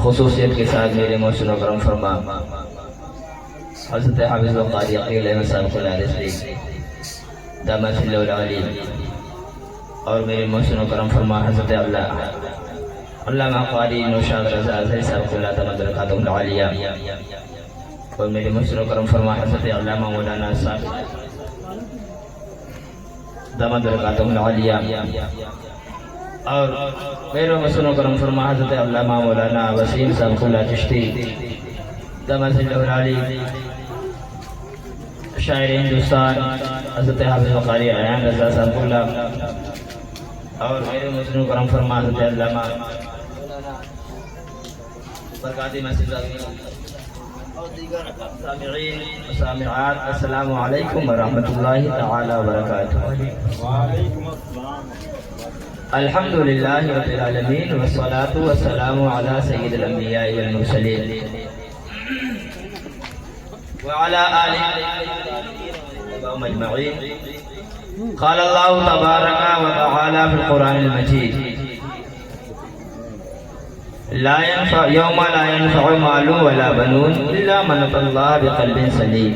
خصوصیت کے ساتھ میرے محسن و کرم فرما حضرت حافظ و قاری عقیل احمد صاحب خلارسی دامت اللہ العالی اور میرے محسن و کرم فرما حضرت علامہ قاری نوشاد رضا اظہری صاحب خلا دامت برکاتہ العالیہ اور میرے محسن و کرم فرما حضرت علامہ مولانا صاحب دامت برکاتہ العالیہ اور میرے محسن و کرم فرما حضرت علامہ مولانا وسیم صاحب خلا چشتی دامت اللہ العالی شاعر ہندوستان حضرت حافظ و قاری ایان رضا صاحب خلا اور میرے محسن و کرم فرما حضرت علامہ برکاتی مسجد اور دیگر سامعین و سامعات السلام علیکم ورحمۃ اللہ تعالی وبرکاتہ۔ وعلیکم السلام۔ الحمد للہ رب العالمین والصلاة والسلام علی سید الانبیاء والمرسلین وعلی آلہ اجمعین۔ قال اللہ تبارک و تعالی فی القرآن المجید یوم لا ينفع مال ولا بنون الا من اتى الله بقلب سلیم۔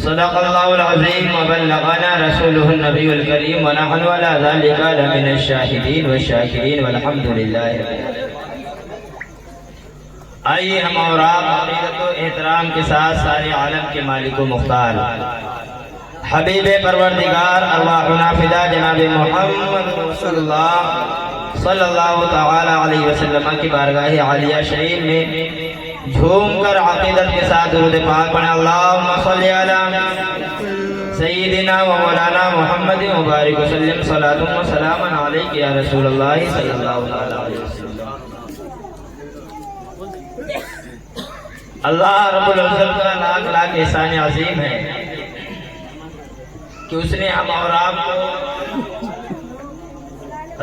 صدق اللہ العظیم وبلغنا رسوله النبی الکریم ونحن على ذلك لمن الشاہدین والشاکرین والحمد للہ رب العالمین۔ آئیے ہم اور آپ عقیدت و احترام کے ساتھ سارے عالم کے مالک و مختار حبیب پروردگار ارواحنا فدا جناب محمد رسول اللہ صلی اللہ تعالی علیہ وسلم کی بارگاہ عالیہ شریف میں جھوم کر عقیدت کے ساتھ درود پاک پڑھیں۔ اللہم صلی علی سیدنا و مولانا محمد مبارک وسلم صلاۃ و سلام علیک یا رسول اللہ صلی اللہ علیہ وسلم۔ اللہ رب العزت کا لاکھ لاکھ احسان عظیم ہے کہ اس نے ہم اور آپ کو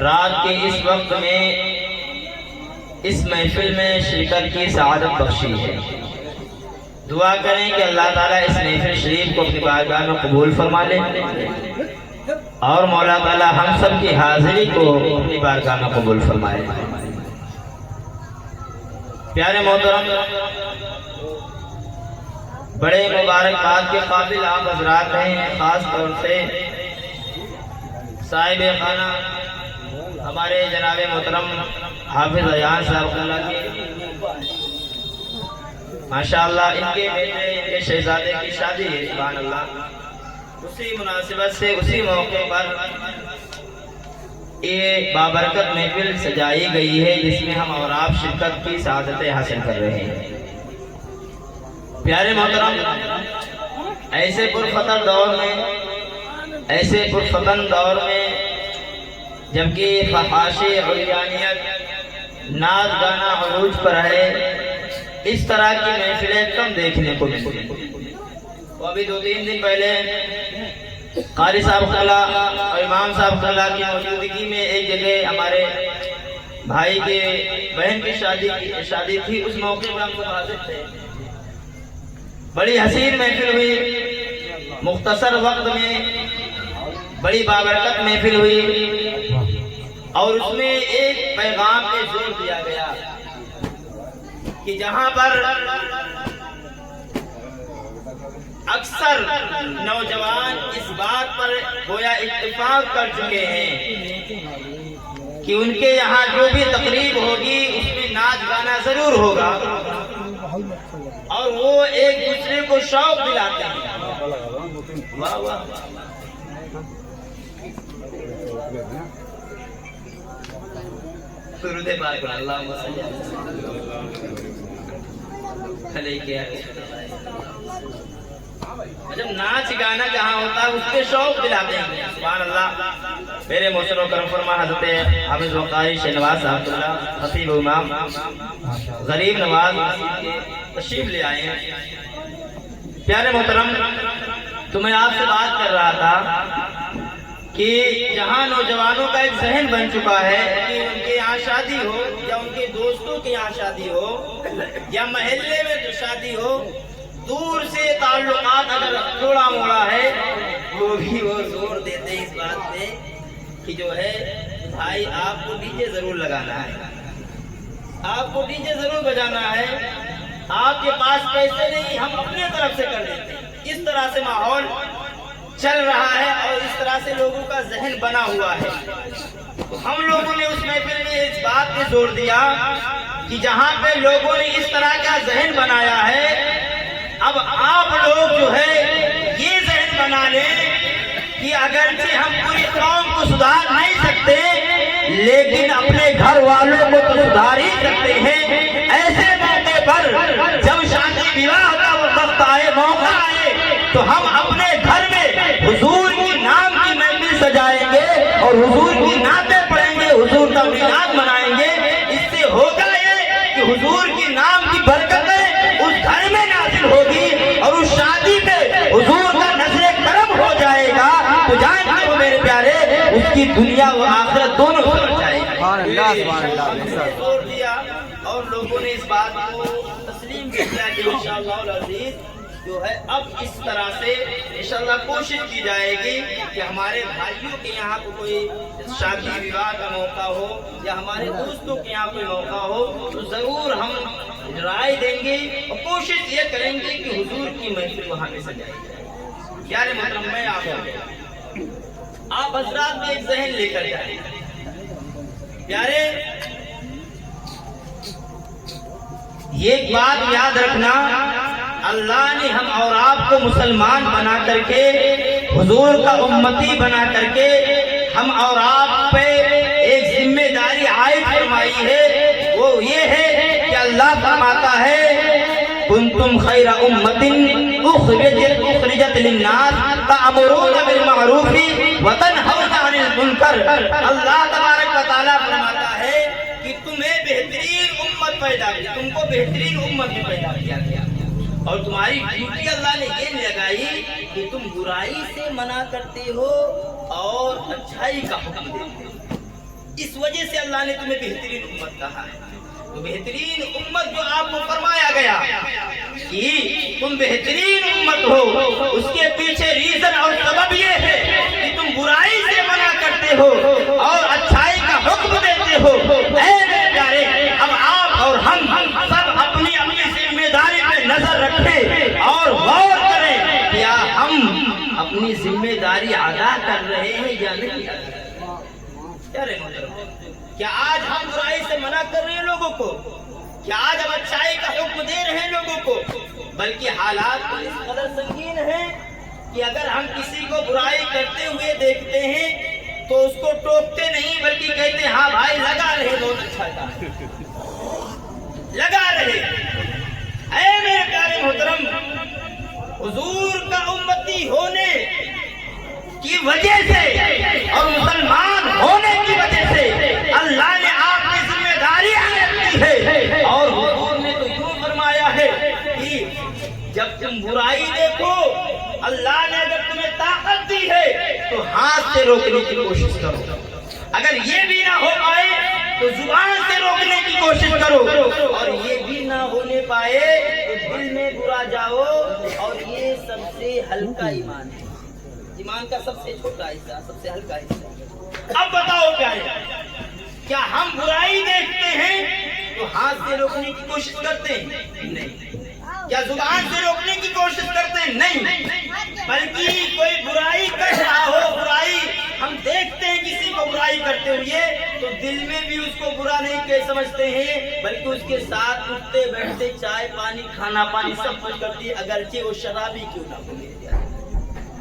رات کے اس وقت میں اس محفل میں شرکت کی سعادت بخشی ہے۔ دعا کریں کہ اللہ تعالیٰ اس محفل شریف کو اپنی بارگاہ میں قبول فرما لے اور مولا تعالیٰ ہم سب کی حاضری کو اپنی بارگاہ میں قبول فرمائے۔ پیارے محترم، بڑے مبارکباد کے قابل آپ حضرات ہیں، خاص طور سے صاحب خانہ ہمارے جناب محترم حافظ ایان صاحب اللہ کی ماشاءاللہ ان کے بیٹے ان کے شہزادے کی شادی ہے، سبحان اللہ۔ اسی مناسبت سے اسی موقع پر یہ بابرکت محفل سجائی گئی ہے جس میں ہم اور آپ شرکت کی سعادتیں حاصل کر رہے ہیں۔ پیارے محترم، ایسے پرفتن دور میں، ایسے پرفتن دور میں جبکہ فحاشی عریانیت ناز گانا عروج پر ہے، اس طرح کی محفلیں کم دیکھنے کو ملتی ہیں۔ وہ ابھی 2-3 دن پہلے قاری صاحب خلا اور امام صاحب خلا کی موجودگی میں ایک جگہ ہمارے بھائی کے بہن کی شادی تھی، اس موقع پر ہم کو حاضر تھے۔ بڑی حسین محفل ہوئی، مختصر وقت میں بڑی بابرکت محفل ہوئی اور اس میں ایک پیغام پہ زور دیا گیا کہ جہاں پر اکثر نوجوان اس بات پر گویا اتفاق کر چکے ہیں کہ ان کے یہاں جو بھی تقریب ہوگی اس میں ناچ گانا ضرور ہوگا اور وہ ایک دوسرے کو شوق دلاتے ہیں۔ واہ واہ، درود پاک پڑھ، اللہم صلی علیہ۔ جب ناچ گانا جہاں ہوتا ہے اس کے شوق دلاتے ہیں، سبحان اللہ۔ میرے محسن و کرم فرما حضرت حافظ و قاری شہنواز صاحب اللہ خطیب امام غریب نواز تشریف لے آئے ہیں۔ پیارے محترم، تو میں آپ سے بات کر رہا تھا کہ جہاں نوجوانوں کا ایک ذہن بن چکا ہے کہ ان کے یہاں شادی ہو یا ان کے دوستوں کے یہاں شادی ہو یا محلے میں شادی ہو، دور سے تعلقات اگر تھوڑا موڑا ہے وہ بھی وہ زور دیتے اس بات پہ کہ جو ہے بھائی آپ کو ڈی جے ضرور لگانا ہے، آپ کو ڈی جے ضرور بجانا ہے، آپ کے پاس پیسے نہیں، ہم اپنے طرف سے کر دیتے ہیں۔ اس طرح سے ماحول چل رہا ہے اور اس طرح سے لوگوں کا ذہن بنا ہوا ہے۔ تو ہم لوگوں نے اس محفل میں اس بات پہ زور دیا کہ جہاں پہ لوگوں نے اس طرح کا ذہن بنایا ہے، اب آپ لوگ جو ہے یہ ذہن بنا لیں کہ اگرچہ ہم پوری قوم کو سدھار نہیں سکتے لیکن اپنے گھر والوں کو تو سدھار ہی سکتے ہیں۔ ایسے موقع پر جب شادی بیاہ کا وقت آئے، موقع آئے، تو ہم اپنے گھر میں حضور کی نام کی محفل سجائیں گے اور حضور کی نعتیں پڑھیں گے، حضور کا میلاد منائیں گے۔ اس سے ہوگا یہ کہ حضور کی نام کی برکتیں اس گھر میں نازل ہوگی اور اس شادی پہ حضور کا نظر کرم ہو جائے گا۔ تو جانتے ہو میرے پیارے، اس کی دنیا و آخرت دونوں سمجھ جائے گی۔ زور دیا اور لوگوں نے اس بات کو تسلیم کیا کہ انشاءاللہ العزیز جو ہے اب اس طرح سے انشاءاللہ کوشش کی جائے گی کہ ہمارے بھائیوں کے یہاں کوئی شادی وواہ کا موقع ہو یا ہمارے دوستوں کے یہاں کوئی موقع ہو تو ضرور ہم رائے دیں گے اور کوشش یہ کریں گے کہ حضور کی محفل وہاں پہ سجائی جائے۔ یار محترم، میں آپ حضرات میں ایک ذہن لے کر جائیں پیارے، یہ ایک بات یاد رکھنا، اللہ نے ہم اور آپ کو مسلمان بنا کر کے، حضور کا امتی بنا کر کے ہم اور آپ پہ ایک ذمہ داری عائد فرمائی ہے، وہ یہ ہے کہ اللہ فرماتا ہے کنتم خیر امت اخرجت للناس تأمرون بالمعروف وتنہون عن المنکر۔ اللہ تبارک و تعالیٰ فرماتا ہے کہ تمہیں بہترین امت پیدا کی، تم کو بہترین امت میں پیدا کیا گیا اور تمہاری ڈیوٹی اللہ نے یہ لگائی کہ تم برائی سے منع کرتے ہو اور اچھائی کا حکم دیتے ہو۔ اس وجہ سے اللہ نے تمہیں بہترین امت کہا ہے۔ تو بہترین امت جو آپ کو فرمایا گیا کہ تم بہترین امت ہو، اس کے پیچھے ریزن اور سبب یہ ہے کہ تم برائی سے منع کرتے ہو اور اچھائی کا حکم دیتے ہو۔ اے میرے پیارے، اب آپ اور ہم سب اپنی اپنی ذمہ داری پہ نظر رکھیں اور غور کریں کیا ہم اپنی ذمہ داری ادا کر رہے ہیں یا نہیں ادا کر رہے ہیں۔ کیا آج ہم برائی سے منع کر رہے ہیں لوگوں کو؟ کیا آج ہم اچھائی کا حکم دے رہے ہیں لوگوں کو؟ بلکہ حالات تو اس قدر سنگین ہیں کہ اگر ہم کسی کو برائی کرتے ہوئے دیکھتے ہیں تو اس کو ٹوکتے نہیں بلکہ کہتے ہیں ہاں بھائی لگا رہے، بہت اچھا کام لگا رہے۔ اے میرے پیارے محترم، حضور کا امتی ہونے کی وجہ سے اور مسلمان ہونے کی وجہ سے اللہ نے آپ کی ذمہ داری عائد کی ہے اور حضور نے تو یوں فرمایا ہے کہ جب تم برائی دیکھو، اللہ نے اگر تمہیں طاقت دی ہے تو ہاتھ سے روکنے کی کوشش کرو، اگر یہ بھی نہ ہو پائے تو زبان سے روکنے کی کوشش کرو، اور یہ بھی نہ ہونے پائے تو دل میں برا جاؤ، اور یہ سب سے ہلکا ایمان ہے، ایمان کا سب سے چھوٹا حصہ، سب سے ہلکا حصہ۔ اب بتاؤ کیا ہم برائی دیکھتے ہیں تو ہاتھ سے روکنے کی کوشش کرتے ہیں؟ نہیں۔ کیا زبان سے روکنے کی کوشش کرتے ہیں؟ نہیں۔ بلکہ کوئی برائی کر رہا ہو، برائی ہم دیکھتے ہیں کسی کو برائی کرتے ہوئے تو دل میں بھی اس کو برا نہیں کہ سمجھتے ہیں، بلکہ اس کے ساتھ اٹھتے بیٹھتے چائے پانی کھانا پانی سب کچھ کرتی ہے، اگرچہ وہ شرابی کیوں نہ ہو۔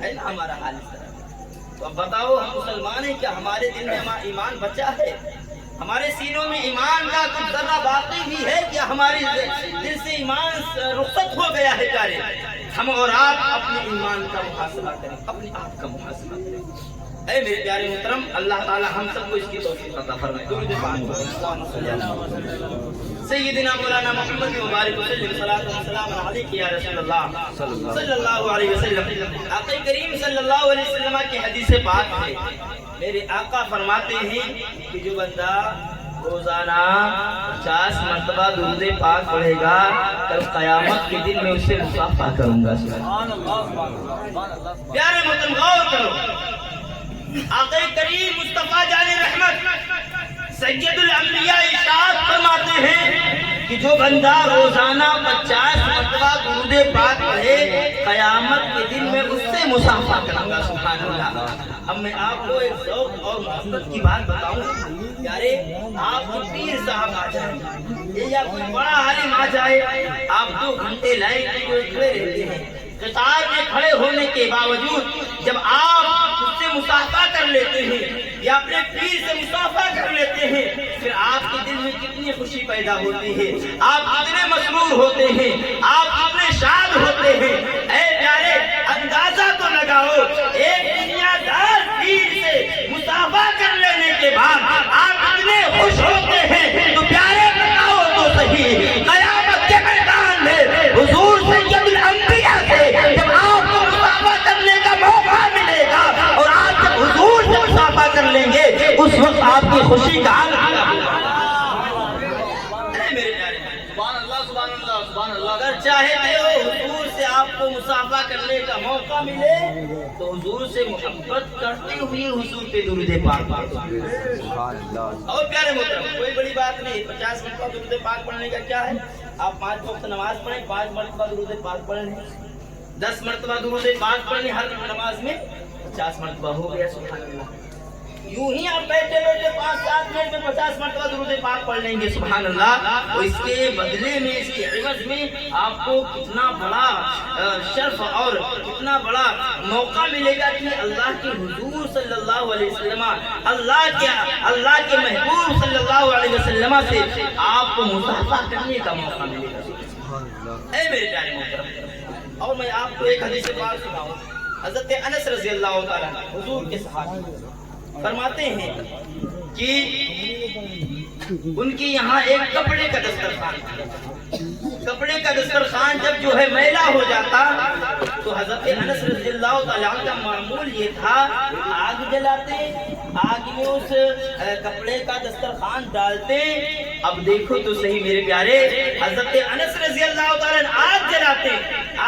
ہے نا ہمارا حال اس طرح۔ تو اب بتاؤ ہم مسلمان ہیں، کیا ہمارے دل میں ایمان بچا ہے؟ ہمارے سینوں میں ایمان کا کچھ ذرہ باقی بھی ہے کہ ہماری دل سے ایمان رخصت ہو گیا ہے؟ پیارے، ہم اور آپ اپنے ایمان کا محاسبہ کریں، اپنے آپ کا محاسبہ کریں۔ اے میرے پیارے محترم، اللہ تعالی ہم سب کو اس کی توفیق عطا فرمائے۔ درود پاک سیدنا مولانا محمد مبارک وسلم، صلاۃ و سلام علیک یا رسول اللہ صلی اللہ علیہ وسلم۔ آقا کریم صلی اللہ علیہ وسلم کی حدیث پاک ہے، میرے آقا فرماتے ہیں کہ جو بندہ روزانہ 50 مرتبہ درود پاک پڑھے گا، کل قیامت کے دن میں اسے مصافحہ کروں گا۔ پیارے محترم غور کرو، آقا کریم مصطفیٰ جان رحمت سید الانبیاء ارشاد فرماتے ہیں کہ جو بندہ روزانہ 50 مرتبہ درود پاک پڑھے قیامت کے دن میں اس سے مصافحہ کروں گا. سبحان اللہ. اب میں آپ کو ایک ذوق اور محبت کی بات بتاؤں. یارے آپ کو پیر صاحب آ جائے یا کوئی بڑا عالم آ جائے, آپ 2 گھنٹے لائن میں کھڑے رہتے ہیں, قطار میں کھڑے ہونے کے باوجود جب آپ اس سے مصافحہ کر لیتے ہیں یا اپنے پیر سے مصافحہ کر لیتے ہیں, پھر آپ کے دل میں کتنی خوشی پیدا ہوتی ہے, آپ کتنے مسرور ہوتے ہیں, آپ کتنے شاد ہوتے ہیں. اے پیارے اندازہ تو لگاؤ, ایک دنیا دار پیر سے مصافحہ کر لینے کے بعد آپ کتنے خوش ہوتے ہیں. تو پیارے بتاؤ تو صحیح, قیامت کے میدان میں حضور سید الانبیاء سے جب آپ کو مصافحہ کرنے کا موقع ملے گا اور آپ جب حضور سے مصافحہ کر لیں گے, اس وقت آپ کی خوشی کا اگر چاہتے ہو حضور سے آپ کو مصافحہ کرنے کا موقع ملے تو حضور سے محبت کرتے ہوئے حضور پہ درود پاک پڑھو. اور پیارے محترم کوئی بڑی بات نہیں, 50 مرتبہ درود پاک پڑھنے کا کیا ہے. آپ 5 وقت نماز پڑھیں, 5 مرتبہ درود پاک پڑھ لیں, 10 مرتبہ درود پاک پڑھ لیں ہر نماز میں, 50 مرتبہ ہو گیا. سبحان اللہ. یوں ہی آپ بیٹھے بیٹھے 5-7 منٹ میں 50 مرتبہ درود پاک پڑھ لیں گے. سبحان اللہ. تو اس کے بدلے میں, اس کے عوض میں آپ کو کتنا بڑا شرف اور کتنا بڑا موقع ملے گا کہ اللہ کے حضور صلی اللہ علیہ وسلم, اللہ کے محبوب صلی اللہ علیہ وسلم سے آپ کو مصافحہ کرنے کا موقع ملے گا. اے میرے پیارے محترم, اور میں آپ کو ایک حدیث پاک سناؤں. حضرت انس رضی اللہ تعالیٰ حضور کے صحابی فرماتے ہیں کہ ان کے یہاں ایک کپڑے کا دسترخوان تھا. کپڑے کا دسترخوان جب جو ہے میلا ہو جاتا تو حضرت انس رضی اللہ تعالیٰ کا معمول یہ تھا, آگ جلاتے, آگ میں اس کپڑے کا دسترخوان ڈالتے. اب دیکھو تو صحیح میرے پیارے, حضرت انس رضی اللہ تعالیٰ آگ جلاتے,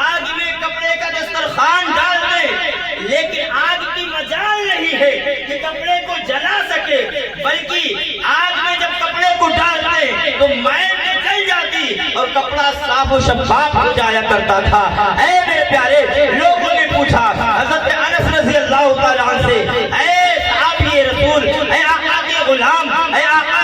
آگ میں کپڑے کا دسترخوان ڈالتے, لیکن آگ کی مجال نہیں ہے کہ کپڑے کو جلا سکے, بلکہ آگ میں جب کپڑے کو ڈالتے تو میل میں جل جاتی اور کپڑا صاف و شفاف ہو جایا کرتا تھا. اے میرے پیارے, لوگوں نے پوچھا حضرت انس رضی اللہ تعالیٰ عنہ سے, اے صحابی رسول, اے آقا کے غلام, اے آقا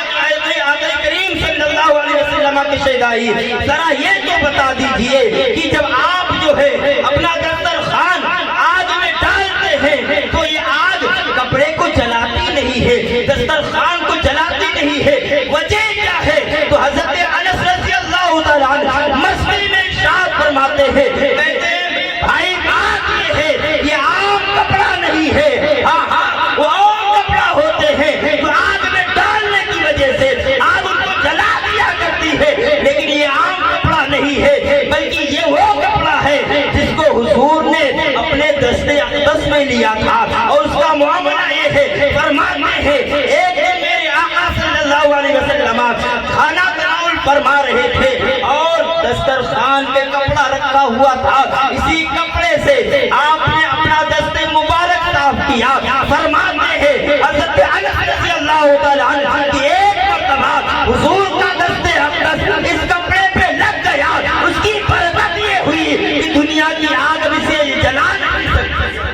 کریم صلی اللہ علیہ وسلم کے شیدائی, ذرا یہ تو بتا دیجئے کہ جب آپ جو ہے اپنا دسترخوان آگ میں ڈالتے ہیں تو یہ آگ کپڑے کو جلاتی نہیں ہے, دسترخوان کو جلاتی نہیں ہے, وجہ کیا ہے؟ تو حضرت انس رضی اللہ تعالیٰ عنہ مسئلے میں ارشاد فرماتے ہیں, کہتے ہیں بھائی بات یہ ہے, یہ عام کپڑا نہیں ہے. ہاں وہ عام کپڑا ہوتے ہیں تو آگ میں ڈالنے کی وجہ سے آگ ان کو جلا دیا کرتی ہے, لیکن یہ عام کپڑا نہیں ہے, بلکہ یہ وہ کپڑا ہے جس کو حضور نے اپنے دستے اقدس میں لیا تھا. اور اس کا معاملہ یہ ہے, فرماتے ہیں ایک دن میرے آقا صلی اللہ علیہ وسلم کھانا تناول فرما رہے تھے اور دسترخوان پہ کپڑا رکھا ہوا تھا, اسی کپڑے سے آپ نے اپنا دستے مبارک صاف کیا. فرماتے ہیں حضرت انس رضی اللہ تعالیٰ عنہ کی ایک مرتبہ حضور کا دستے اقدس اس کپڑے پہ لگ گیا, اس کی برکت یہ ہوئی کہ دنیا کی آگ بھی سے جلا نہیں سکتی.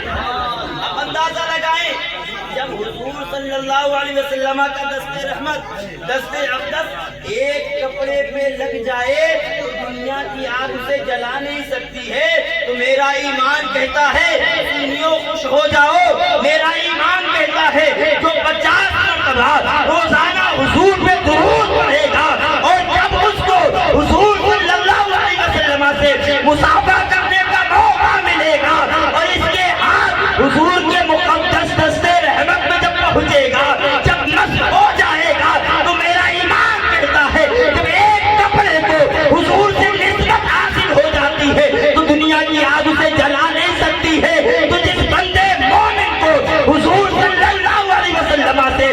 اب اندازہ لگائیں, جب حضور صلی اللہ علیہ وسلم کا دستے رحمت, دستے اقدس ایک کپڑے پہ لگ جائے تو دنیا کی آگ سے جلا نہیں سکتی ہے. تو میرا ایمان کہتا ہے سنیو خوش ہو جاؤ, میرا ایمان کہتا ہے جو 50 مرتبہ روزانہ حضور پہ درود پڑھے گا اور جب اس کو حضور صلی اللہ علیہ وسلم سے مصافحہ کرنے کا موقع ملے گا اور اس کے ہاتھ حضور کے مقدس دستے رحمت میں جب پہنچے گا, جب نصب ہو جائے گا, تو میرا ایمان کہتا ہے جب ایک کپڑے کو حضور سے نسبت حاصل ہو جاتی ہے تو دنیا کی آگ سے جلا نہیں سکتی ہے. تو جس بندے مومن کو حضور صلی اللہ علیہ وسلم سے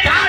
4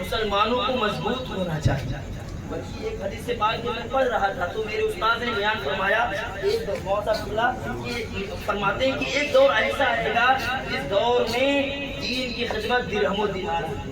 مسلمانوں کو مضبوط ہونا چاہیے۔ بلکہ ایک حدیث سے پاک جو میں پڑھ رہا تھا تو میرے استاد نے بیان فرمایا، ایک فرماتے ہیں کہ ایک دور ایسا آئے گا جس دور میں دین کی خدمت درہم و دینار ہے۔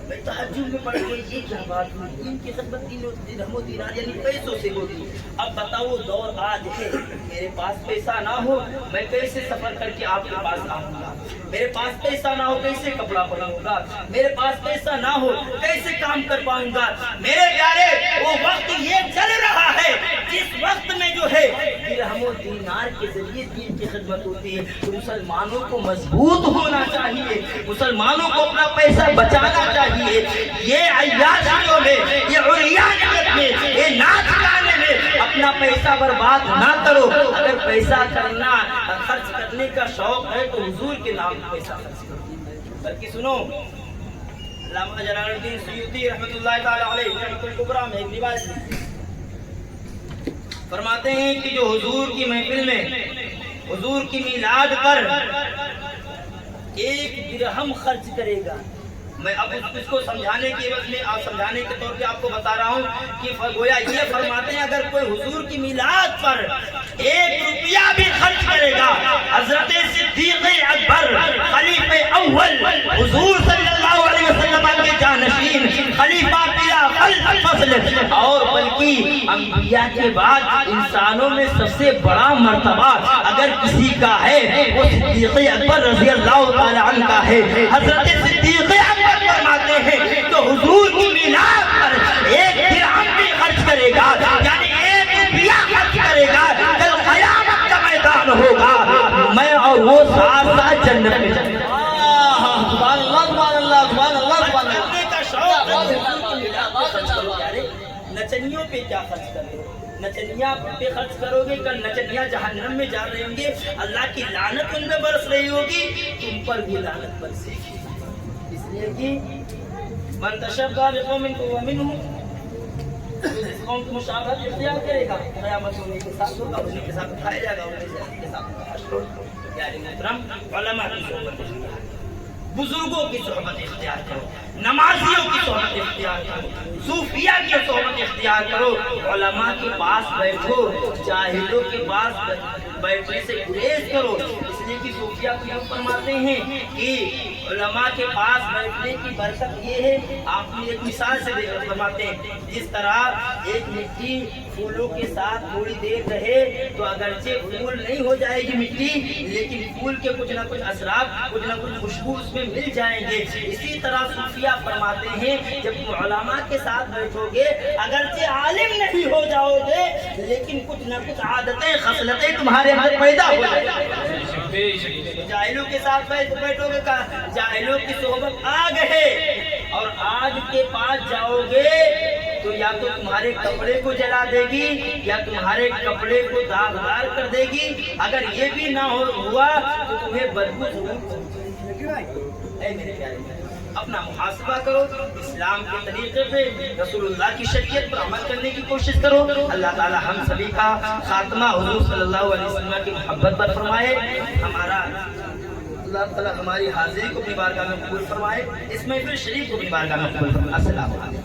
میں تہجد میں پڑھ کے یہ کیا بات ہوئی، دین کی خدمت درہم و دینار یعنی پیسوں سے ہوتی۔ اب بتاؤ وہ دور آج ہے، میرے پاس پیسہ نہ ہو میں کیسے سفر کر کے آپ کے پاس آؤں گا، میرے پاس پیسہ نہ ہو کیسے کپڑا پہنوں گا، میرے پاس پیسہ نہ ہو کیسے کام کر پاؤں گا۔ میرے پیارے وہ وقت یہ چل رہا ہے جس وقت میں جو ہے درہم و دینار کے ذریعے دین کی خدمت ہوتی ہے۔ تو مسلمانوں کو مضبوط ہونا چاہیے، مسلمانوں کو اپنا پیسہ بچانا چاہیے۔ یہ عیاشیوں میں، یہ عریانیت میں، یہ ناچ گانے میں اپنا پیسہ برباد نہ کرو۔ اگر پیسہ خرچ کرنے کا شوق ہے تو حضور کے نام پر پیسہ خرچ کرو۔ بلکہ سنو، علامہ جلال الدین سیوطی رحمۃ اللہ تعالی علیہ رحمۃ الکبریٰ میں ایک روایت فرماتے ہیں کہ جو حضور کی محفل میں حضور کی میلاد پر 1 درہم خرچ کرے گا، میں اب اس کو سمجھانے کی عوض میں سمجھانے کے طور پہ آپ کو بتا رہا ہوں کہ گویا یہ فرماتے ہیں اگر کوئی حضور کی میلاد پر 1 روپیہ بھی خرچ کرے گا، حضرت صدیق اکبر خلیفہ اول حضور صلی اللہ علیہ وسلم کے جانشین خلیفہ بلا فضل اور بلکہ انبیاء کے بعد انسانوں میں سب سے بڑا مرتبہ اگر کسی کا ہے وہ صدیق اکبر رضی اللہ تعالی عنہ کا ہے۔ حضرت صدیق اکبر فرماتے ہیں تو حضور کی میلاد پر 1 درہم بھی خرچ کرے گا، یعنی 1 روپیہ خرچ کرے گا، کل قیامت کا میدان ہوگا، میں اور وہ ساتھ ساتھ جنت میں جائیں گے۔ سبحان اللہ سبحان اللہ سبحان اللہ سبحان اللہ۔ کرنے کا شوق ہے حضور کی میلاد پر خرچ کرو۔ یارے نچنیوں پہ کیا خرچ کرو، نچنیاں پہ خرچ کرو گے، کل نچنیاں جہنم میں جا رہے ہوں گے، اللہ کی لعنت ان پہ برس رہی ہوگی، تم پر بھی لعنت برسے گی۔ اس لیے کہ من تشبہ بقوم فہو منہم، جس قوم کی مشابہت اختیار کرے گا قیامت ہونے کے ساتھ ہوگا، انہیں کے ساتھ اٹھایا جائے گا، انہیں کے ساتھ حشر ہوگا۔ یعنی محترم علماء کی صحبت اختیار کرو، بزرگوں کی صحبت اختیار کرو، نمازیوں کی صحبت اختیار کرو، صوفیاء کی صحبت اختیار کرو، علماء کے پاس بیٹھو، جاہلوں کے پاس بیٹھنے سے گریز کرو۔ اس لیے کہ صوفیاء کو یہ فرماتے ہیں کہ علماء کے پاس بیٹھنے کی برکت یہ ہے، آپ نے ایک مثال سے فرماتے ہیں جس طرح ایک مٹی پھولوں کے ساتھ تھوڑی دیر رہے تو اگرچہ پھول نہیں ہو جائے گی مٹی، لیکن پھول کے کچھ نہ کچھ اثرات، کچھ نہ کچھ خوشبو اس میں مل جائیں گے۔ اسی طرح صوفیاء فرماتے ہیں جب تم علماء کے ساتھ بیٹھو گے، اگرچہ عالم نہیں ہو جاؤ گے لیکن کچھ نہ کچھ عادتیں خصلتیں تمہارے اندر پیدا ہو جائیں گی۔ جاہلوں کے ساتھ بیٹھو گے، جاہلوں کی صحبت آگ ہے، اور آگ کے پاس جاؤ گے تو یا تو تمہارے کپڑے کو جلا دے گی یا تمہارے کپڑے کو داغدار کر دے گی۔ اگر یہ بھی نہ ہوا تو تمہیں بدبو ضرور اے میرے پیارے، اپنا محاسبہ کرو، اسلام کے طریقے پہ رسول اللہ کی شریعت پر عمل کرنے کی کوشش کرو۔ اللہ تعالی ہم سبھی کا خاتمہ حضور صلی اللہ علیہ وسلم کی محبت پر فرمائے، اللہ تعالی ہماری حاضری کو اپنی بارگاہ میں قبول فرمائے، اس محفل شریف کو اپنی بارگاہ میں قبول فرمائے۔ السلام علیکم۔